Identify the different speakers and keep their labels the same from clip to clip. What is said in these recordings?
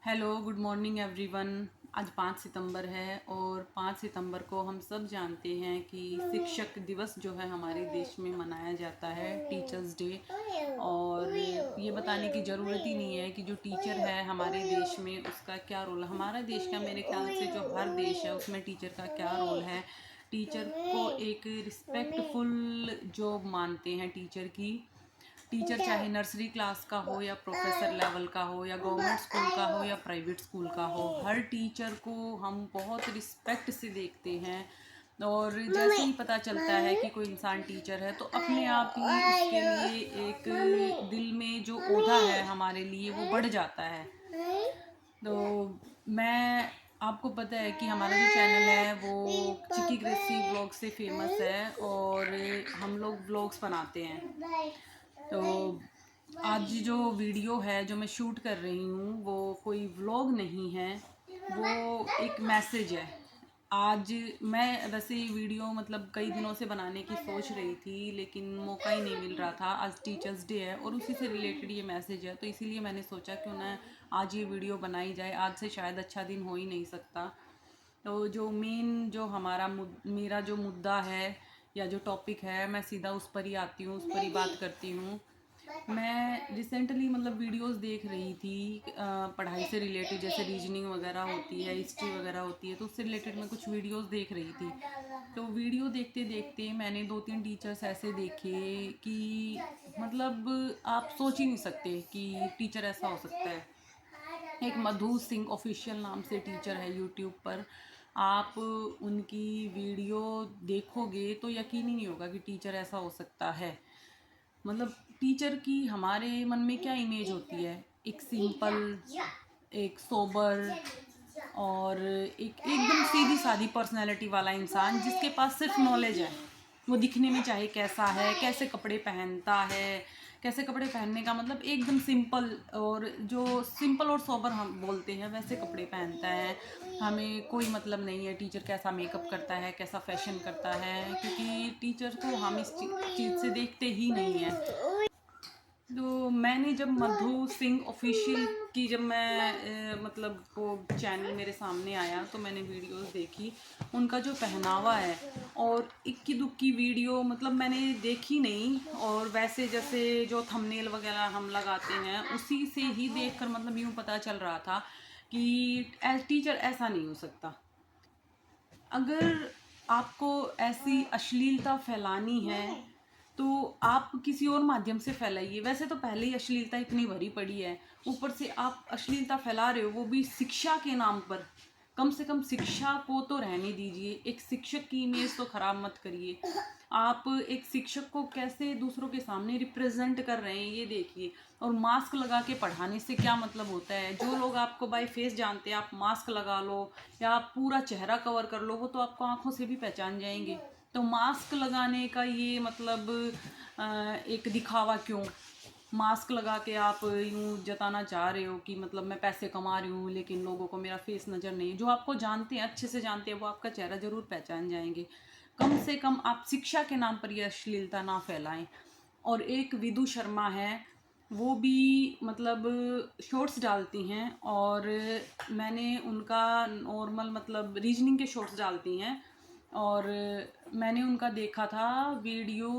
Speaker 1: Hello good morning everyone. आज 5 सितंबर है और 5 सितंबर को हम सब जानते हैं कि शिक्षक दिवस जो है हमारे देश में मनाया जाता है, टीचर्स डे। और ये बताने की ज़रूरत ही नहीं है कि जो टीचर है हमारे देश में उसका क्या रोल है। हमारा देश का, मेरे ख्याल से जो हर देश है उसमें टीचर का क्या रोल है। टीचर को एक रिस्पेक्टफुल जॉब मानते हैं टीचर की। टीचर चाहे नर्सरी क्लास का हो या प्रोफेसर लेवल का हो या गवर्नमेंट स्कूल का हो या प्राइवेट स्कूल का हो, हर टीचर को हम बहुत रिस्पेक्ट से देखते हैं। और जैसे ही पता चलता है कि कोई इंसान टीचर है तो अपने आप ही उसके लिए एक दिल में जो ओधा है हमारे लिए वो बढ़ जाता है। तो मैं आपको पता है कि हमारा जो चैनल है वो चिक्की ग्रेसी ब्लॉग से फेमस है और हम लोग ब्लॉग्स बनाते हैं। तो आज जो वीडियो है जो मैं शूट कर रही हूँ वो कोई व्लॉग नहीं है, वो एक मैसेज है। आज मैं वैसे ये वीडियो मतलब कई दिनों से बनाने की सोच रही थी लेकिन मौका ही नहीं मिल रहा था। आज टीचर्स डे है और उसी से रिलेटेड ये मैसेज है, तो इसीलिए मैंने सोचा क्यों ना आज ये वीडियो बनाई जाए। आज से शायद अच्छा दिन हो ही नहीं सकता। तो जो मेन जो मेरा जो मुद्दा है या जो टॉपिक है मैं सीधा उस पर ही आती हूँ, उस पर ही बात करती हूँ। मैं रिसेंटली मतलब वीडियोस देख रही थी पढ़ाई से रिलेटेड, जैसे रीजनिंग वगैरह होती है, हिस्ट्री वगैरह होती है, तो उससे रिलेटेड मैं कुछ वीडियोस देख रही थी। तो वीडियो देखते देखते मैंने 2-3 टीचर्स ऐसे देखे कि मतलब आप सोच ही नहीं सकते कि टीचर ऐसा हो सकता है। एक मधु सिंह ऑफिशियल नाम से टीचर है यूट्यूब पर। आप उनकी वीडियो देखोगे तो यकीन ही नहीं होगा कि टीचर ऐसा हो सकता है। मतलब टीचर की हमारे मन में क्या इमेज होती है, एक सिंपल, एक सोबर और एक एकदम सीधी सादी पर्सनैलिटी वाला इंसान जिसके पास सिर्फ नॉलेज है। वो दिखने में चाहे कैसा है, कैसे कपड़े पहनता है, कैसे कपड़े पहनने का मतलब एकदम सिंपल, और जो सिंपल और सोबर हम बोलते हैं वैसे कपड़े पहनता है। हमें कोई मतलब नहीं है टीचर कैसा मेकअप करता है, कैसा फैशन करता है, क्योंकि टीचर को हम इस चीज़ से देखते ही नहीं है। तो मैंने जब मधु सिंह ऑफिशियल की जब मैं मतलब वो चैनल मेरे सामने आया तो मैंने वीडियोस देखी। उनका जो पहनावा है और इक्की दुक्की वीडियो मतलब मैंने देखी नहीं, और वैसे जैसे जो थंबनेल वगैरह हम लगाते हैं उसी से ही देखकर मतलब यूँ पता चल रहा था कि टीचर ऐसा नहीं हो सकता। अगर आपको ऐसी अश्लीलता फैलानी है तो आप किसी और माध्यम से फैलाइए। वैसे तो पहले ही अश्लीलता इतनी भरी पड़ी है, ऊपर से आप अश्लीलता फैला रहे हो वो भी शिक्षा के नाम पर। कम से कम शिक्षा को तो रहने दीजिए, एक शिक्षक की इमेज तो खराब मत करिए। आप एक शिक्षक को कैसे दूसरों के सामने रिप्रेजेंट कर रहे हैं ये देखिए। और मास्क लगा के पढ़ाने से क्या मतलब होता है। जो लोग आपको बाय फेस जानते हैं, आप मास्क लगा लो या आप पूरा चेहरा कवर कर लो, वो तो आपको आंखों से भी पहचान जाएंगे। तो मास्क लगाने का ये मतलब एक दिखावा क्यों। मास्क लगा के आप यूँ जताना चाह रहे हो कि मतलब मैं पैसे कमा रही हूँ लेकिन लोगों को मेरा फेस नज़र नहीं है। जो आपको जानते हैं, अच्छे से जानते हैं, वो आपका चेहरा ज़रूर पहचान जाएंगे। कम से कम आप शिक्षा के नाम पर ये अश्लीलता ना फैलाएं। और एक विदु शर्मा है, वो भी मतलब शॉर्ट्स डालती हैं और मैंने उनका नॉर्मल मतलब रीजनिंग के शॉर्ट्स डालती हैं और मैंने उनका देखा था वीडियो।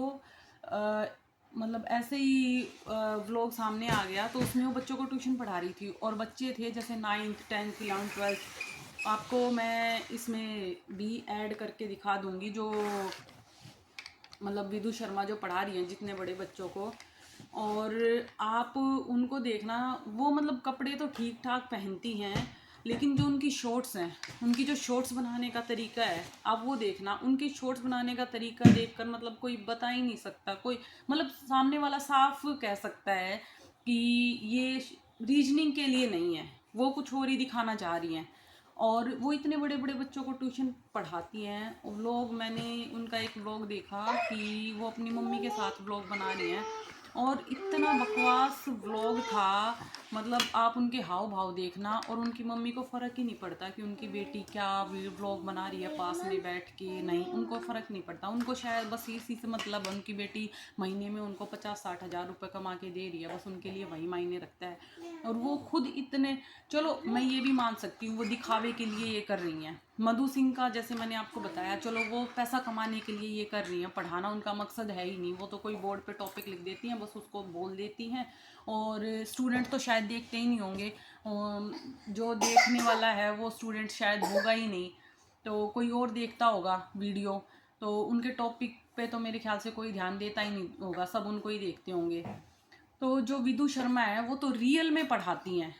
Speaker 1: अ, मतलब ऐसे ही व्लॉग सामने आ गया तो उसमें वो बच्चों को ट्यूशन पढ़ा रही थी और बच्चे थे जैसे 9th 10th 11th 12th। आपको मैं इसमें भी ऐड करके दिखा दूंगी जो मतलब विदु शर्मा जो पढ़ा रही हैं जितने बड़े बच्चों को। और आप उनको देखना, वो मतलब कपड़े तो ठीक ठाक पहनती हैं लेकिन जो उनकी शॉर्ट्स हैं, उनकी जो शॉर्ट्स बनाने का तरीका है, आप वो देखना। उनकी शॉर्ट्स बनाने का तरीका देखकर मतलब कोई बता ही नहीं सकता, कोई मतलब सामने वाला साफ कह सकता है कि ये रीजनिंग के लिए नहीं है, वो कुछ और ही दिखाना चाह रही हैं। और वो इतने बड़े बड़े बच्चों को ट्यूशन पढ़ाती हैं। व्लॉग मैंने उनका एक व्लॉग देखा कि वो अपनी मम्मी के साथ व्लॉग बना रही हैं और इतना बकवास व्लॉग था। मतलब आप उनके हाव भाव देखना, और उनकी मम्मी को फ़र्क ही नहीं पड़ता कि उनकी बेटी क्या व्लॉग बना रही है पास में बैठ के, नहीं, उनको फ़र्क नहीं पड़ता। उनको शायद बस इसी से मतलब उनकी बेटी महीने में उनको 50-60 हज़ार रुपये कमा के दे रही है, बस उनके लिए वही मायने रखता है। और वो खुद इतने, चलो मैं ये भी मान सकती हूँ वो दिखावे के लिए ये कर रही हैं। मधु सिंह का जैसे मैंने आपको बताया, चलो वो पैसा कमाने के लिए ये कर रही हैं, पढ़ाना उनका मकसद है ही नहीं। वो तो कोई बोर्ड पे टॉपिक लिख देती हैं, बस उसको बोल देती हैं, और स्टूडेंट तो शायद देखते ही नहीं होंगे। जो देखने वाला है वो स्टूडेंट शायद होगा ही नहीं, तो कोई और देखता होगा वीडियो, तो उनके टॉपिक पे तो मेरे ख्याल से कोई ध्यान देता ही नहीं होगा, सब उनको ही देखते होंगे। तो जो विदु शर्मा है वो तो रियल में पढ़ाती हैं,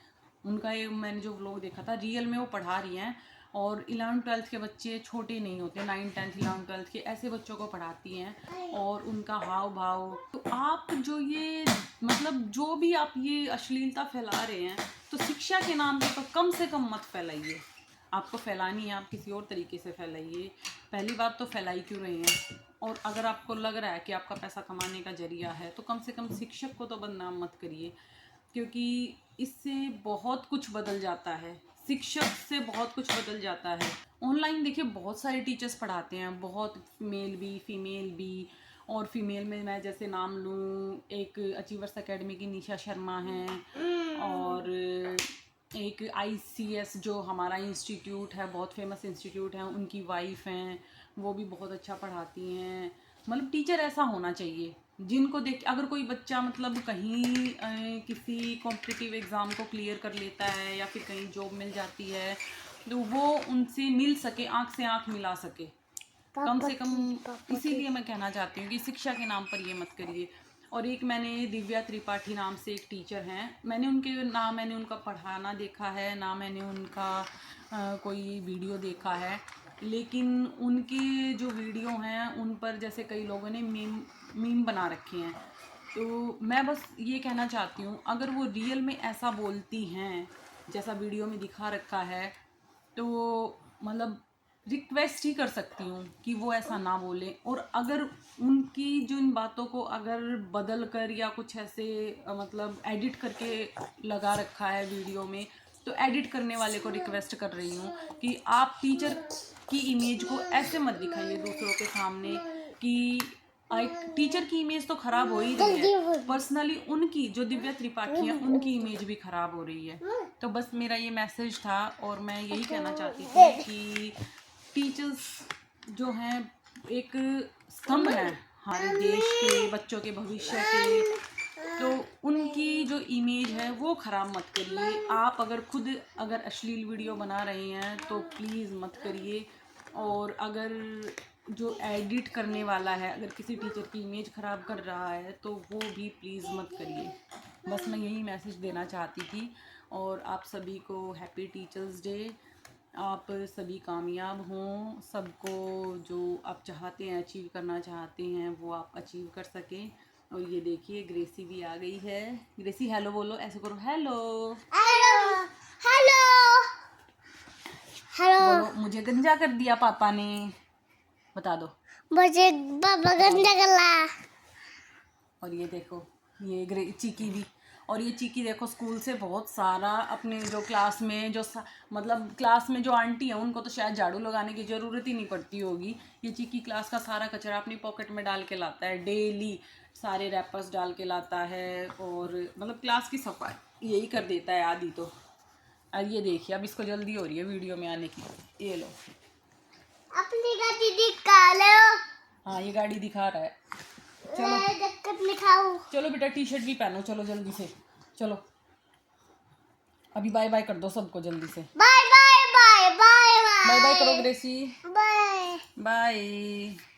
Speaker 1: उनका ये मैंने जो व्लॉग देखा था, रियल में वो पढ़ा रही हैं। और 11th-12th के बच्चे छोटे नहीं होते, 9, 10, 11, 12 के ऐसे बच्चों को पढ़ाती हैं, और उनका हाव भाव। तो आप जो ये मतलब जो भी आप ये अश्लीलता फैला रहे हैं, तो शिक्षा के नाम पे तो कम से कम मत फैलाइए। आपको फैलानी है, आप किसी और तरीके से फैलाइए। पहली बात तो फैलाई क्यों रहे हैं, और अगर आपको लग रहा है कि आपका पैसा कमाने का जरिया है, तो कम से कम शिक्षक को तो बदनाम मत करिए, क्योंकि इससे बहुत कुछ बदल जाता है। शिक्षक से बहुत कुछ बदल जाता है। ऑनलाइन देखिए बहुत सारे टीचर्स पढ़ाते हैं, बहुत मेल भी फीमेल भी। और फीमेल में मैं जैसे नाम लूँ, एक अचीवर्स एकेडमी की निशा शर्मा हैं, और एक ICS जो हमारा इंस्टीट्यूट है, बहुत फेमस इंस्टीट्यूट है, उनकी वाइफ हैं, वो भी बहुत अच्छा पढ़ाती हैं। मतलब टीचर ऐसा होना चाहिए जिनको देख, अगर कोई बच्चा मतलब कहीं किसी कॉम्पिटिटिव एग्ज़ाम को क्लियर कर लेता है, या फिर कहीं जॉब मिल जाती है, तो वो उनसे मिल सके, आँख से आँख मिला सके कम से कम। इसीलिए मैं कहना चाहती हूँ कि शिक्षा के नाम पर ये मत करिए। और एक मैंने दिव्या त्रिपाठी नाम से एक टीचर हैं, मैंने उनका पढ़ाना देखा है ना, मैंने उनका कोई वीडियो देखा है, लेकिन उनकी जो वीडियो हैं उन पर जैसे कई लोगों ने मीम बना रखे हैं। तो मैं बस ये कहना चाहती हूँ, अगर वो रियल में ऐसा बोलती हैं जैसा वीडियो में दिखा रखा है, तो मतलब रिक्वेस्ट ही कर सकती हूँ कि वो ऐसा ना बोले। और अगर उनकी जो इन बातों को अगर बदल कर या कुछ ऐसे मतलब एडिट करके लगा रखा है वीडियो में, तो एडिट करने वाले को रिक्वेस्ट कर रही हूँ कि आप टीचर की इमेज को ऐसे मत दिखाइए दूसरों के सामने, कि एक टीचर की इमेज तो खराब हो ही रही है, पर्सनली उनकी जो दिव्या त्रिपाठी है उनकी इमेज भी खराब हो रही है। तो बस मेरा ये मैसेज था, और मैं यही कहना चाहती थी कि टीचर्स जो हैं एक स्तंभ हैं हमारे देश के, बच्चों के भविष्य के, तो उनकी जो इमेज है वो ख़राब मत करिए। आप अगर अश्लील वीडियो बना रहे हैं तो प्लीज़ मत करिए। और अगर जो एडिट करने वाला है अगर किसी टीचर की इमेज ख़राब कर रहा है, तो वो भी प्लीज़ मत करिए। बस मैं यही मैसेज देना चाहती थी। और आप सभी को हैप्पी टीचर्स डे। आप सभी कामयाब हों, सबको जो आप चाहते हैं, अचीव करना चाहते हैं, वो आप अचीव कर सकें। और ये देखिए ग्रेसी भी आ गई है। ग्रेसी हेलो बोलो, ऐसे करो, हेलो
Speaker 2: हेलो हेलो हेलो।
Speaker 1: बोलो, मुझे गंजा कर दिया पापा ने, बता दो।
Speaker 2: मुझे पापा गंदा गला।
Speaker 1: और ये देखो ये चीकी भी, और ये चीकी देखो स्कूल से बहुत सारा अपने जो क्लास में मतलब क्लास में जो आंटी है उनको तो शायद झाड़ू लगाने की ज़रूरत ही नहीं पड़ती होगी। ये चीकी क्लास का सारा कचरा अपनी पॉकेट में डाल के लाता है डेली, सारे रैपर्स डाल के लाता है, और मतलब क्लास की सफाई यही कर देता है आधी तो। और ये देखिए अब इसको जल्दी हो रही है वीडियो में आने की, ये लो
Speaker 2: अपनी गाड़ी दिखा लो।
Speaker 1: हाँ ये गाड़ी दिखा रहा है। चलो बेटा टी शर्ट भी पहनो, चलो जल्दी से, चलो अभी बाय बाय कर दो सबको जल्दी से।
Speaker 2: Bye bye bye bye
Speaker 1: bye bye करो ग्रेसी,
Speaker 2: बाय
Speaker 1: बाय।